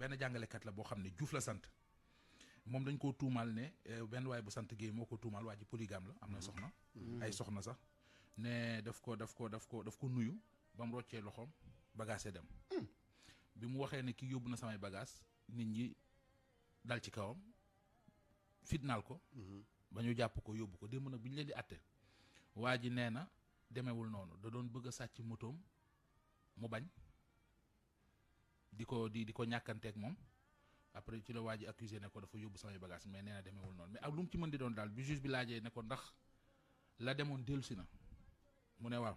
benn jàngalekat la boo xam ne Diouf la sant moom dañ koo tuumaal ne benn waay bu sant Guèye moo ko tuumaal waa ji polygame la am na soxna ay soxna sax ne daf ko nuyu ba mu roccee loxoom bagage dem bi mu waxee ne kii yóbbu na samay bagage nit ñi dal ci kawam fitnaal ko ba ñu jàpp ko yóbbu ko démb nag bi ñu leen di atte waa ji nee na demewul noonu da doon bëgg a sàcc motoom mu bañ di ko ñàkkanteeg moom après ci la waa ji accusé ne ko dafa yóbbu samay bagage mais nee na demewul noonu mais ak lu mu ci mën di doon daal bi juge bi laajee ne ko ndax la demoon dellusi na mu ne waaw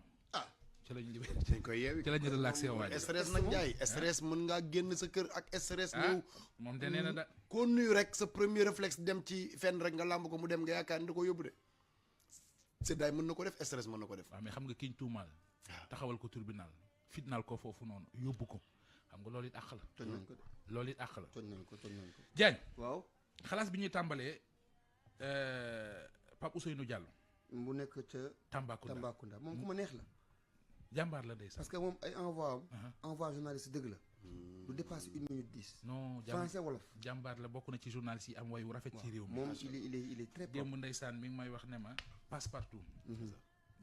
ci lañu libéré dañ koy yeewi ci lañu relaxé waa ji stress nag Ndiaye stress mën ngaa génn sa kër ak stress ñëw moom de nee na da koo nuyu rek sa premier réflexe dem ci fenn rek nga làmb ko mu dem nga yaakaar ni da ko yóbbu de seddaay mën na ko def stress mën na ko def waaw mais xam nga kiñ tuumaal taxawal ko tribunal fitnaal ko foofu noonu yóbbu ko xam nga loolu it àq la toj nañ ko de loolu it àq la toj nañ ko Diagne waaw xalaas bi ñuy tàmbalee Pape Ousseynou Diallo mu nekk ca Tambacounda moom ku ma neex la jàmbaar la day sax parce que moom ay envoi journaliste dëgg la du dépasse 1 minute 10 non français wolof jàmbaar la bokk na ci journaliste yi am wayu rafet ci réew mi moom il est très propre démb ndeysaan mi ngi may wax ne ma passe partout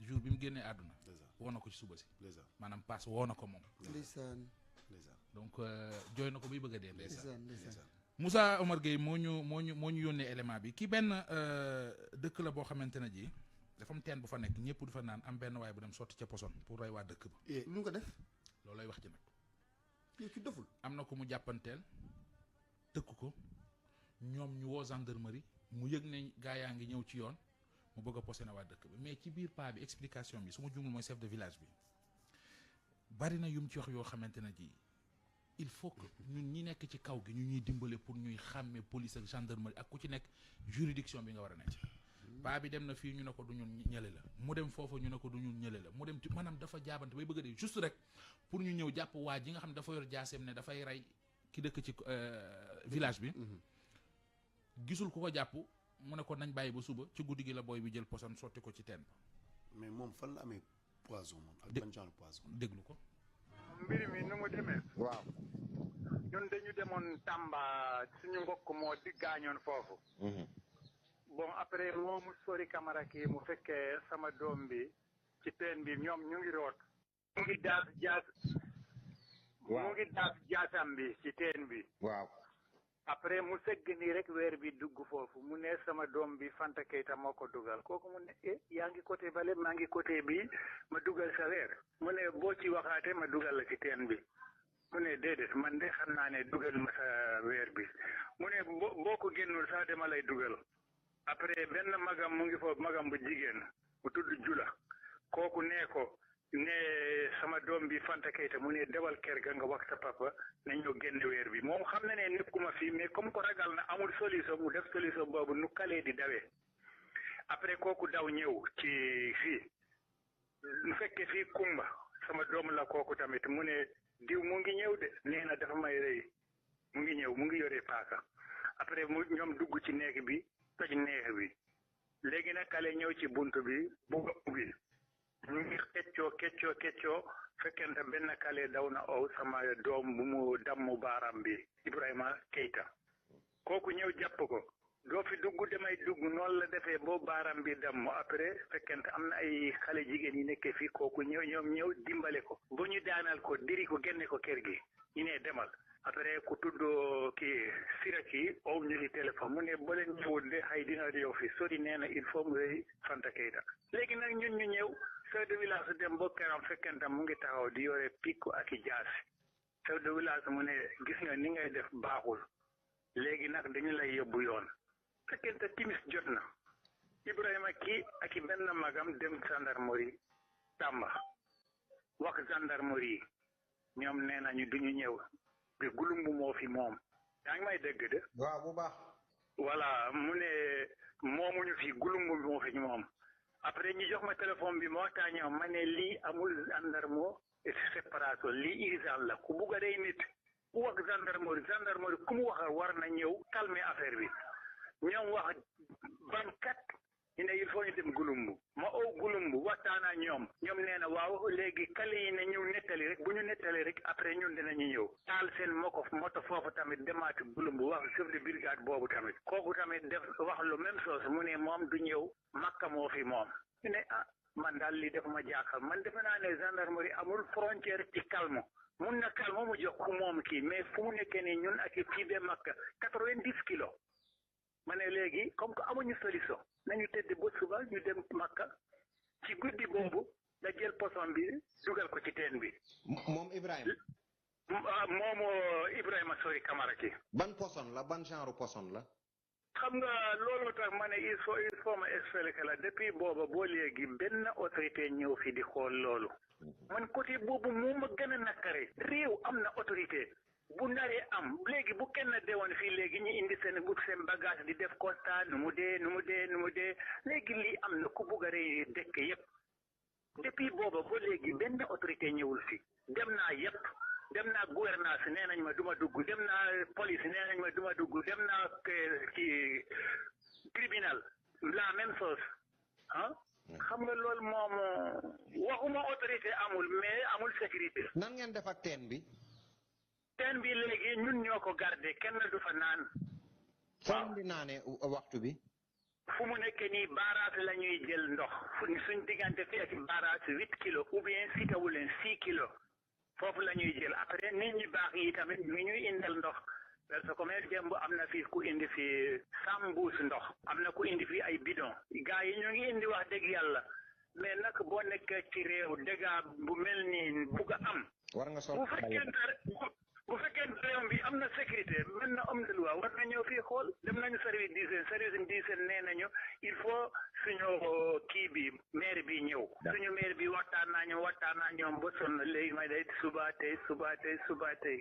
jour bi mu génnee àdduna woo na ko ci suba si maanaam passe woo na ko moom ndeysaan donc jooy na ko buy bëgg a dee ndeysaan ndeysaan Moussa Omar Gueye moo ñu yónnee élément bi ki benn dëkk la boo xamante ne ji dafa am teen bu fa nekk ñëpp du fa naan am benn waay bu dem sotti ca poson pour rey waa dëkk ba lu ñu ko def loolu lay wax ci nag yow ki doful am na ko mu jàppanteel tëkk ko ñoom ñu woo gendarmerie mu yëg ne gaa yaa ngi ñëw ci yoon mu bëgg a posé na waa dëkk bi mais ci biir paa bi explication bi su ma jumul mooy chef de village bi bari na yum ci wax yoo xamante ne ji il faut que ñun ñi nekk ci kaw gi ñu ñuy dimbale pour ñuy xàmmee police ak gendarmerie ak ku ci nekk juridiction bi nga war a nekk paa bi dem na fii ñu ne ko du ñun ñële la mu dem foofu ñu ne ko du ñun ñële la mu dem ci maanaam dafa jaabante bay bëgg a dee juste rek pour ñu ñëw jàpp waa ji nga xam ne dafa yor jaaseem ne dafay rey ki dëkk ci village bi gisul ku ko jàpp mu ne ko nañ bàyyi ba suba ci guddi gi la booy bi jël poson sotti ko ci teen ba mais moom fan la amee poison moom ak ban genre poison déglu ko mbir mi nu mu demee waaw ñun dañu demoon Tamba suñu mbokk moo di gaañoon foofu bon après moomu sori Camara kii mu fekkee sama doom bi ci teen bi ñoom ñu ngi root mu ngi daas jaasam bi ci teen bi waaw après mu segg nii rek weer bi dugg foofu mu ne sama doom bi Fanta Keita moo ko dugal kooku mu ne yaa ngi côté bale maa ngi côté bi ma dugal sa weer mu ne boo ci waxaate ma dugal la ci teen bi mu ne déedéet man de xam naa ne dugal ma sa weer bi mu ne boo ko génnul sax dama lay dugal après benn magam mu ngi foofu magam bu jigéen bu tudd Jula kooku nee ko ne sama doom bi Fanta Keita mu ne dewal kër ga nga wax sa papa nañ ñoo génne weer bi moom xam na ne nekkuma fii mais comme ko ragal na amul solution mu def solution boobu nu kalee di dawee après kooku daw ñëw ci fii nu fekkee fii Kumba sama doom la kooku tamit mu ne diw mu ngi ñëw de nee na dafa may rëy mu ngi ñëw mu ngi yore paaka après mu ñoom dugg ci néeg bi toj neex bi léegi nag kale ñëw ci bunt bi bugg a ubbi ñu ngi keccoo fekkente benn kale daw na ow sama doom bu mu damm baaram bi Ibrahima Keita kooku ñëw jàpp ko doo fi dugg damay dugg noonu la defee boo baaram bi damm après fekkente am na ay xale jigéen yi nekkee fii kooku ñëw dimbale ko ba ñu daanal ko diri ko génne ko kër gi ñu ne demal après ku tudd kii Siraki ow ñu ci téléphone mu ne ba leen ñëwul de xëy dina yow fi sori nee na il faut mu rëy Fanta Keita léegi nag ñun ñu ñëw chef de village dem ba këram fekkentam mu ngi taxaw di yore pikku ak i jaasi chef de village mu ne gis nga ni ngay def baaxul léegi nag dañu lay yóbbu yoon fekkente timis jot na Ibrahima kii ak i benn magam dem gendarmerie Tamba wax gendarmerie ñoom nee nañu duñu ñëw bi gulumbu moo fi moom yaa ngi may dégg de waaw bu baax voilà mu ne moomuñu fi gulumbu moo fi moom après ñu jox ma téléphone bi ma waxtaanee ma ne lii amul gendarme séparation lii urgent la ku bugg a rey nit ku wax gendarmerie ku mu wax war na ñëw calmer affaire bi ñoom wax 24 ñu ne il faut ñu dem Gulumbu ma oo Gulumbu waxtaan ak ñoom nee na waaw léegi kali yi ne ñu nettali rek bu ñu nettali rek après ñun dinañu ñëw taal seen moto foofu tamit demaati Gulumbu wax chef de brigade boobu tamit kooku tamit def wax lu même chose mu ne moom du ñëw Makka moo fi moom ñu ne man daal lii dafa ma jaaxal man defe naa ne gendarmerie amul frontière ci calme mun na calme mu jox ku moom kii mais fu mu nekkee nii ñun ak fii ba Makka 90 kilos ma ne léegi comme que amuñu solution nañu tëdd ba suba ñu dem Makka ci guddi boobu la jël poson bi dugal ko ci teen bi. moom Ibrahima. moomu Ibrahima Sori Camara ki ban poson la ban genre poson la. xam nga loolu tax ma ne il faut ma expliquer la depuis booba boo léegi benn autorité ñëw fi di xool loolu. man côté boobu moo ma gën a nakare réew am na autorité. bu naree am léegi bu kenn deewoon fii léegi ñu indi seen bagage di def constat nu mu dee léegi lii am na ku bugg a rey dëkk yépp depuis booba ba léegi benn autorité ñëwul fi dem naa yépp dem naa gouvernance nee nañ ma duma dugg dem naa police nee nañ ma duma dugg dem naa ci tribunal la même chose xam nga loolu moom waxuma autorité amul mais amul sécurité. nan ngeen def ak teen bi. teen bi léegi ñun ñoo ko gardé kenn du fa naan. waaw di naane waxtu bi. fu mu nekk nii barrage la ñuy jël ndox suñ diggante fii ak barrage 8 kilos ou bien sitawu leen 6 kilos foofu la ñuy jël après nit ñi baax yi tamit ñu ñuy indal ndox parce que même démb am na fii ku indi fii 100 mbuus ndox am na ku indi fii ay bidon gars yi ñu ngi indi wax dëgg yàlla mais nag boo nekkee ci réew dëgg bu mel ni bugg a am. war nga bu fekkee réew bi am na sécurité mën na am de loi war na ñëw fii xool dem nañu service d'hygiène nee nañu il faut suñu kii bi maire bi ñëw suñu maire bi waxtaan naa ñoom ba sonn léegi may day suba tey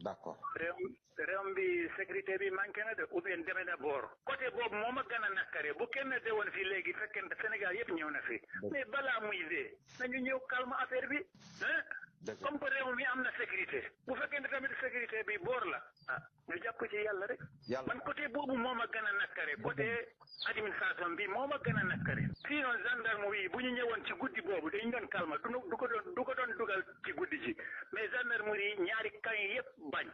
d'accord réew bi sécurité bi manqué na de ou bien demee na boor côté boobu moo ma gën a nakkare bu kenn de woon fii léegi fekkente Sénégal yëpp ñëw na fi mais balaa muy dee nañu ñëw calme affaire bi comme que réew mi am na sécurité bu fekkee ne tamit sécurité bi boor la ñu jàpp ci yàlla rek man côté boobu moo ma gën a nakkare côté administration bi moo ma gën a nakkare sinon gendarmerie yi bu ñu ñëwoon ci guddi boobu dañu doon calme du ko doon dugal ci guddi ji mais gendarmerie yi ñaari kan yi yëpp bañ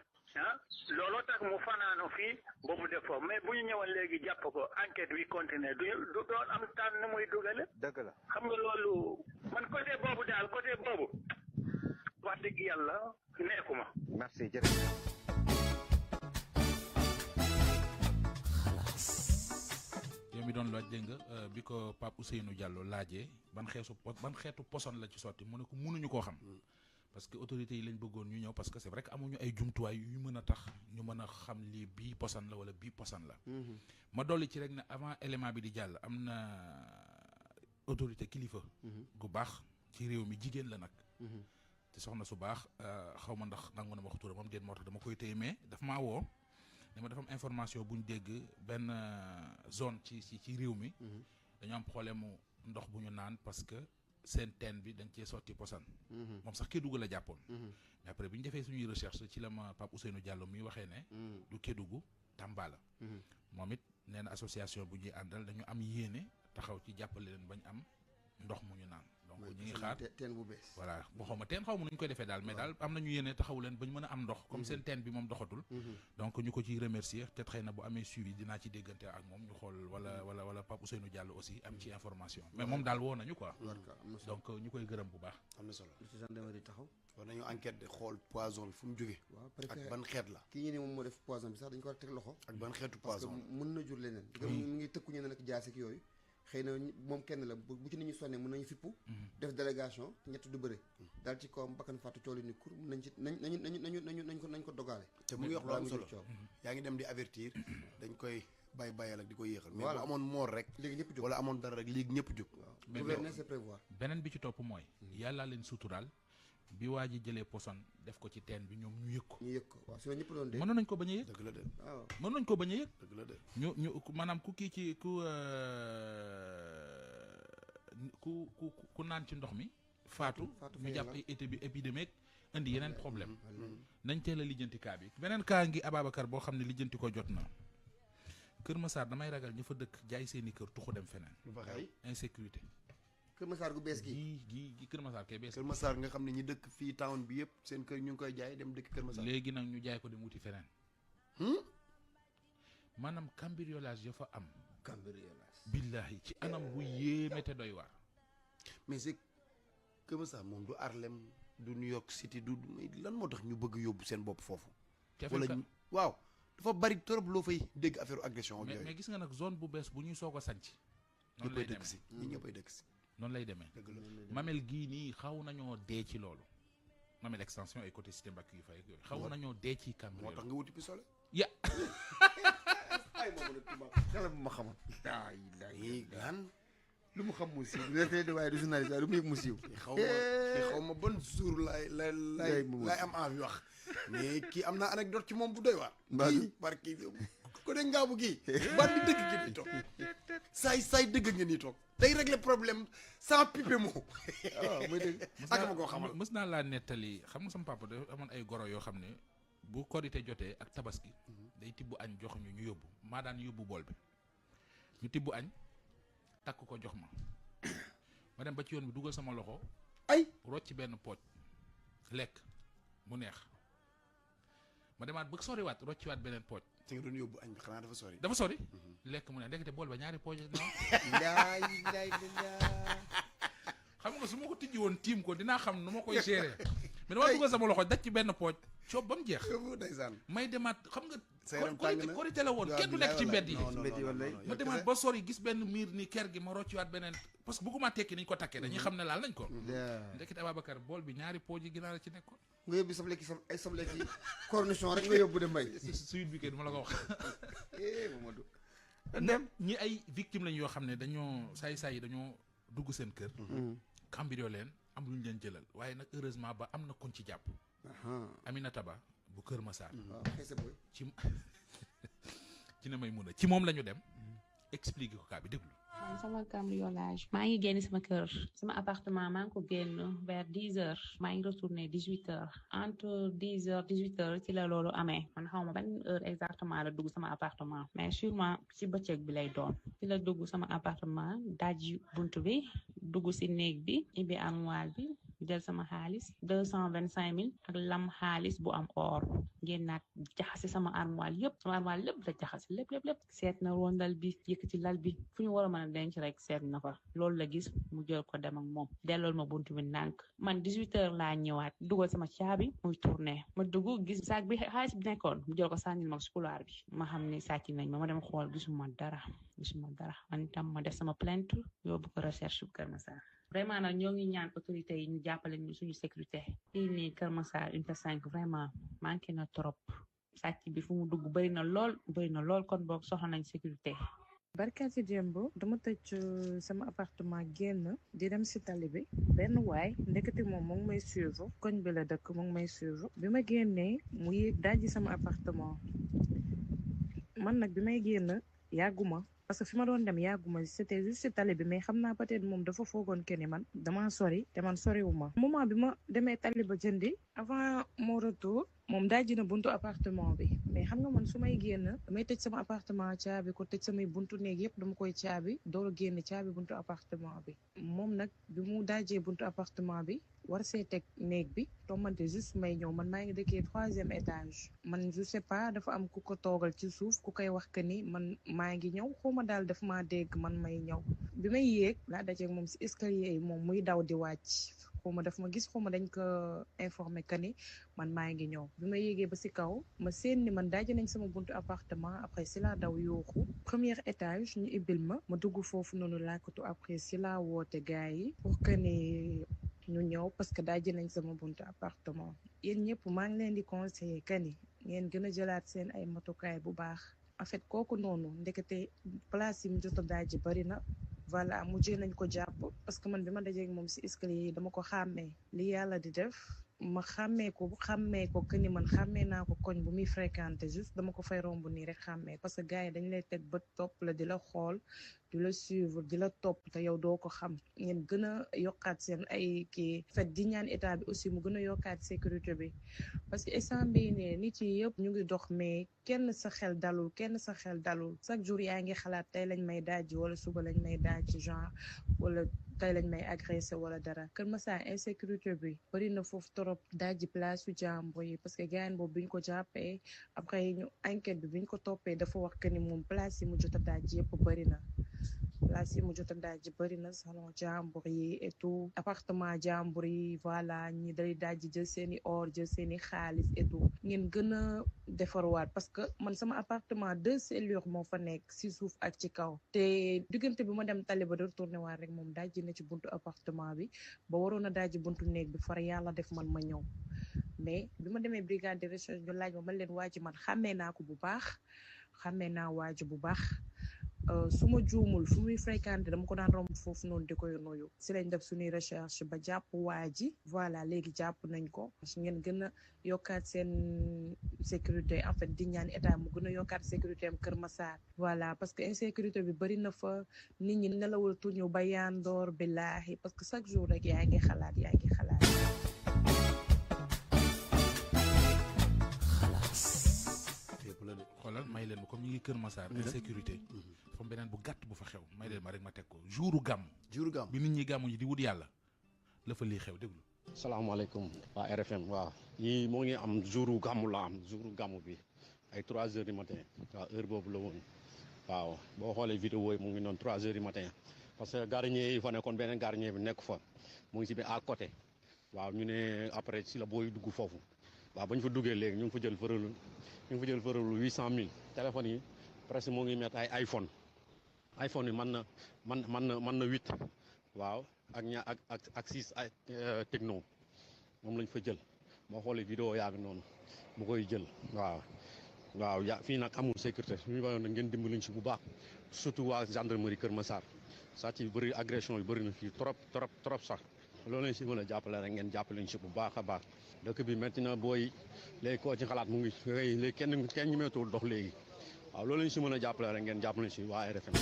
looloo tax mu fanaano fii ba mu def foofu mais bu ñu ñëwoon léegi jàpp ko enquête bi continuer du doon am tànn nu muy dugale dëgg la xam nga loolu man côté boobu wax dëgg yàlla neexuma. merci jërëjëf. yow mi doon laaj dégg nga bi ko Pape Ousseynou Diallo laajee ban xeetu poson la ci sotti mu ne ko mënuñu koo xam. parce que autorités yi lañ bëggoon ñu ñëw parce que c'est vrai que amuñu ay jumtuwaay yu mën a tax ñu mën a xam lii bii poson la wala bii poson la. ma dolli ci rek ne avant élément bi di jàll am na autorité kilifa. gu baax ci réew mi jigéen la nag. te soxna su baax xaw ma ndax nangu na ma wax turam moom déet moo tax dama koy téye mais daf maa woo ne ma dafa am information bu ñu dégg benn zone ci réew mi. dañoo am problème mu ndox bu ñu naan parce que seen teen bi dañ cee sotti posan. moom sax Kédougou la jàppoon. mais après bi ñu defee suñuy recherche ci la ma Pape Ousseynou Diallo mi waxee ne. du Kédougou Tamba la. moom it nee na association bu ñuy àndal dañu am yéene taxaw ci jàppale leen bañ am ndox mu ñu naan. donc ñu ngi xaar teen bu bees. voilà boo xaw ma teen xaw ma nu ñu koy defee daal mais daal am nañu yéene taxaw leen ba ñu mën a am ndox comme seen teen bi moom doxatul. donc ñu ko ciy remercier te xëy na bu amee suivi dinaa ci déggante ak moom ñu xool wala Pape Ousseynou Diallo aussi am ci information mais moom daal woo nañu quoi. donc ñu koy gërëm bu baax. am na solo lu ci gendarmerie taxaw. war nañu enquête de xool poison bi fu mu jógee. waaw ak ban xeet la. kii ñu ne moom moo def poison bi sax dañu ko war a teg loxo. ak ban xeetu poison parce que mën na jur leneen. mu ngi tëkku ñeneen ak jaasi ak yooyu. xëy na moom kenn la bu ci nit ñi sonnee mën nañu fippu. def délégation ñett du bëre. daal ci kawam bakkan fàttu cooli ni kur nañ ci nañ ko dogaale. te mu ngi wax lu am solo yaa ngi dem di avertir dañ koy bàyyal ak di ko yéexal. mais bu amoon moor rek. léegi ñëpp jóg wala amoon dara rek léegi ñëpp jóg. gouverner c'est prévoir. beneen bi ci topp mooy. yàllaa leen suturaal bi waa ji jëlee poson def ko ci teen bi ñoom ñu yëg ko. waaw sinon ñëpp doon dee. mënoon nañ ko bañ a yëg. dëgg la de waaw mënoon nañ ko bañ a yëg. dëgg la de ñu maanaam ku kii ci ku naan ci ndox mi. faatu ñu jàpp ay épidémie indi yeneen problème nañ teel a lijjanti kaa bi beneen kaa ngi Ababacar boo xam ne lijjanti ko jot na Kër Massar damay ragal ñu fa dëkk jaay seeni kër tuxu dem feneen. lu fa xew insécurité. Kër Massar gu bees gi gi Kër Massar kay bees. Kër Massar nga xam ne ñi dëkk fii town bi yëpp seen kër ñu ngi koy jaay dem dëkk Kër Massar. léegi nag ñu jaay ko dem wuti feneen. maanaam cambriolage ya fa am. cambriolage. billahi ci anam bu yéeme te doy waar. mais c'est Kër Massar moom du Harlem du New York City du lan moo tax ñu bëgg yóbbu seen bopp foofu. wala waaw dafa bari trop loo fay dégg affaire agression ak yooyu. mais gis nga nag zone bu bees bu ñuy soog a sanc. noonu lay demee ñi ñëppay dëkk si. noonu lay demee. Mamel gii nii xaw nañoo dee ci loolu. Mamel extension ay côté cité Mbacke yu fay ak yooyu xaw nañoo dee ci cambriolage. moo tax nga wuti pistolet. ya ay moom la tubaab xale bu ma xamoon. ay lan. lu mu xam mu siiw du waaye du journaliste waaye lu mu yëg mu siiw. xaw ma ban jour laay am envie wax mais kii am naa anecdote ci moom bu doy waar. kii barki ko de ngaabu kii ban di dëgg ngeen di toog saay dëgg ngeen di toog day régler problème sans piper moo muy dëgg ak ma koo xamal mës naa laa nettali xam nga sama papa da amoon ay goro yoo xam ne bu korité jotee ak tabaski day tibb añ jox ñu yóbbu maa daan yóbbu bool bi ñu tibb añ takk ko jox ma dem ba ci yoon bi dugal sama loxo ay rocc benn pooj lekk mu neex ma demaat bëgg soriwaat rocciwaat beneen pooj. ci nga doon yóbbu añ bi xanaa dafa sori. dafa sori. lekk mu ne ndekete bool ba ñaari pooj xam nga su ma ko tijji woon tiim ko dinaa xam nu ma koy gérer mais dama dugal sama loxo daj ci benn pooj coob ba mu jeex. may demaat xam nga. korité la woon kenn du nekk ci mbedd yi. ma demaat ba sori gis benn miir ni kër gi ma rocciwaat beneen parce que bëgguma tekki niñ ko takkee dañuy xam ne laal nañ ko. ndekete Ababacar bool bi ñaari pooj yi ginaar ci nekkoon. nga yóbbu soble ki ay soble ki cornichon rek nga yóbbu de mbay. suite bi kay duma la ko wax. Mamadou. dem ñi ay victime lañ yoo xam ne dañoo saay-saay yi dañoo dugg seen kër. cambriolé leen am lu ñu leen jëlal waaye nag heureusement ba am na kuñ ci jàpp. Aminata Ba bu Kër Massar. ci na may mun a ci moom la ñu dem expliquer ko kaa bi déglu. man sama cambriolage maa ngi génn sama kër sama appartement maa ngi ko génn vers 10h maa ngi retourné 18h entre 10h 18h ci la loolu amee man xaw ma ban heure exactement la dugg sama appartement mais sûrement ci bëccëg bi lay doon ci la dugg sama appartement dajji buntu bi dugg ci néeg bi ibi armoire bi jël sama xaalis 225 000 ak lam xaalis bu am or génnaat jaxase sama armoire lépp la jaxase lépp seet na rondal bi yëkkati lal bi fu ñu war a mën a denc rek seet na fa loolu la gis mu jël ko dem ak moom dellool ma buntu bi nànk man 18h laa ñëwaat dugal sama caabi muy tourné ma dugg gis saak bi xaalis bi nekkoon mu jël ko sànnil ma ci couloir bi ma xam ne sàcc nañ ma dem xool gisuma dara man tam ma def sama plainte yóbbu ko recherche bu Kër Massar vraiment nag ñoo ngi ñaan autorités yi ñu jàppale ñu suñu sécurité fii nii Kër Massar unité 5 vraiment manqué na trop sàcc bi fu mu dugg bëri na lool kon boog soxla nañ sécurité. barkaati démb dama tëj sama appartement génn di dem si tali bi benn waay ndekete moom mu ngi may suivre koñ bi la dëkk mu ngi may suivre bi ma génnee mu yéeg dajji sama appartement man nag bi may génn yàgguma parce que fi ma doon dem yàgguma c'était juste si tali bi mais xam naa peut-être moom dafa foogoon que ni man dama sori te man soriwuma moment bi ma demee tali ba jëndi avant mon retour moom dajji na buntu appartement bi mais xam nga man su may génn damay tëj sama appartement caabi ko tëj samay buntu néeg yëpp dama koy caabi door a génn caabi buntu appartement bi moom nag bi mu dajjee buntu appartement bi war see teg néeg bi tombante juste may ñëw man maa ngi dëkkee 3e étage man je sais pas dafa am ku ko toogal ci suuf ku koy wax que ni man maa ngi ñëw xawma daal daf maa dégg man may ñëw bi may yéeg laa dajeeg moom si escalier yi moom muy daw di wàcc xawma daf ma gis xawma dañ ko informé que ni man maa ngi ñëw bi ma yéegee ba si kaw ma seen ni man daaje nañ sama buntu appartement après si laa daw yooxu 1er étage ñu ibbil ma dugg foofu noonu laakatu après si laa woote gars yi pour que ni ñu ñëw parce que daaje nañ sama buntu appartement yéen ñëpp maa ngi leen di conseiller que ni ngeen gën a jëlaat seen ay matukaay bu baax en fait kooku noonu ndekete place yi mu jot a daaje bari na voilà mujjee nañ ko jàpp parce que man bi ma dajeeg moom si escalier yi dama ko xàmmee li yàlla di def ma xàmmee ko que ni man xàmmee naa ko koñ bu muy fréquenté juste dama ko fay romb nii rek xàmmee parce que gars yi dañ lay teg bët topp la di la xool di la suivre di la topp te yow doo ko xam ngeen gën a yokkaat seen ay kii fait di ñaan état bi aussi mu gën a yokkaat sécurité bi parce que instant bii ne nit yi yëpp ñu ngi dox mais kenn sa xel dalul chaque jour yaa ngi xalaat tey lañ may dajji wala suba lañ may dajji genre wala tey lañ may agressé wala dara Kër Massar insécurité bi bari na foofu trop dajji place su jàmbur yi parce que gaañ boobu biñ ko jàppee après ñu enquête bi biñ ko toppee dafa wax que ni moom place yi mu jot a dajji yëpp bari na place yi mu jot a dajji bari na salon jàmbur yi et tout appartement jàmbur yi voilà ñi day dajji jël seeni or jël seeni xaalis et tout ngeen gën a defarwaat parce que man sama appartement 2 cellules moo fa nekk ci suuf ak ci kaw te diggante bi ma dem tali ba de retourné waat rek moom dajji na ci buntu appartement bi ba waroon a dajji buntu néeg bi far yàlla def man ma ñëw mais bi ma demee brigade de recherche ñu laaj ma leen waaji man xàmmee naa ko bu baax xàmmee naa waaji bu baax su ma juumul fu muy fréquenté dama ko daan romb foofu noonu di koy nuyu si lañ def suñuy recherche ba jàpp waa ji voilà léegi jàpp nañ ko parce que ngeen gën a yokkaat seen sécurité en fait di ñaan état mu gën a yokkaat sécurité am Kër Massar voilà parce que insécurité bi bari na fa nit ñi nelawul tuñu ba yandoor billaahi parce que chaque jour rek yaa ngi xalaat xoolal may leen ma comme ñu ngi Kër Massar insécurité dafa beneen bu gàtt bu fa xew may leen ma rek ma teg ko jouru gàmm bi nit ñi gàmmu ji di wut yàlla la fa lii xew déglu salaamaaleykum waa RFM waaw yii moo ngi am jouru gàmmu la am jouru gàmmu bi ay 3 heures du matin waaw heure boobu la woon waaw boo xoolee vidéo yi mu ngi noonu 3 heures du matin parce que gardien yi fa nekkoon beneen gardien bi nekk fa mu ngi si bi à côté waaw ñu ne après si la booy dugg foofu waaw ba ñu fa duggee léegi ñu ngi fa jël fëralu 800 000 téléphones yi presque moo ngi mettre ay iPhone yi mën na 8 waaw ak 6 ay techno moom lañ fa jël boo xoolee vidéo yaa ngi noonu mu koy jël waaw fii nag amul sécurité suñu wayoon nag ngeen dimbaliñ si bu baax surtout waa gendarmerie Kër Massar sàcc yu bëri agression yu bëri na fii trop sax loolu lañ si mën a jàppale rek ngeen jàppaleñ si bu baax a baax dëkk bi métti na booy léegi koo ci xalaat mu ngi léegi kenn ñu meetul dox léegi waaw loolu lañ si mën a jàppale rek ngeen jàppaleñ si waa RFM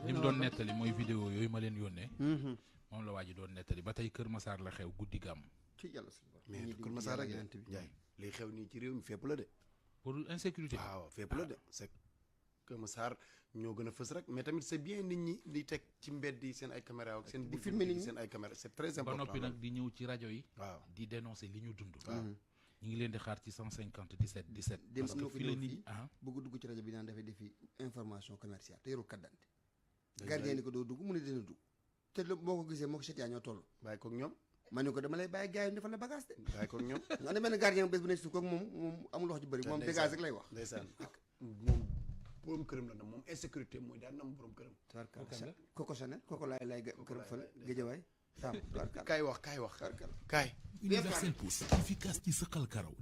li mu doon nettali mooy vidéo yooyu ma leen yónnee moom la waa ji doon nettali ba tey Kër Massar la xew guddi gàmm ci yàlla mais Kër Massar ak Njaay liy xew nii ci réew mi fépp la de pour insécurité waaw fépp la de c'est Kër Massar ñoo gën a fës rek mais tamit c'est bien nit ñi di teg ci mbedd yi seen ay caméra ak seen di filmer nit ñi seen ay caméra c'est très important ba noppi nag di ñëw ci rajo yi waaw di dénoncer li ñu dund ñu ngi leen di xaar ci 150 17 parce que fi la nit bëgg dugg ci rajo bi naan dafay defi information commerciale te yorul carte d'identité gardien ni ko doo dugg mu ne dina dugg te boo ko gisee moo ko seet yaa ñoo toll bàyyi koog ñoom ma ne ko dama lay bàyyi gars yi defal la bagage de bàyyi koog ñoom nga ne benn gardien bés bu ne suuf koog moom amul wax ju bëri moom dégage rek lay wax ndeysaan moom borom këram la na moom insécurité mooy daan na am borom këram Coco Chanel Coco laay këram fële Géejawaay kaay wax Universel Pousse efficace ci sëqal karaw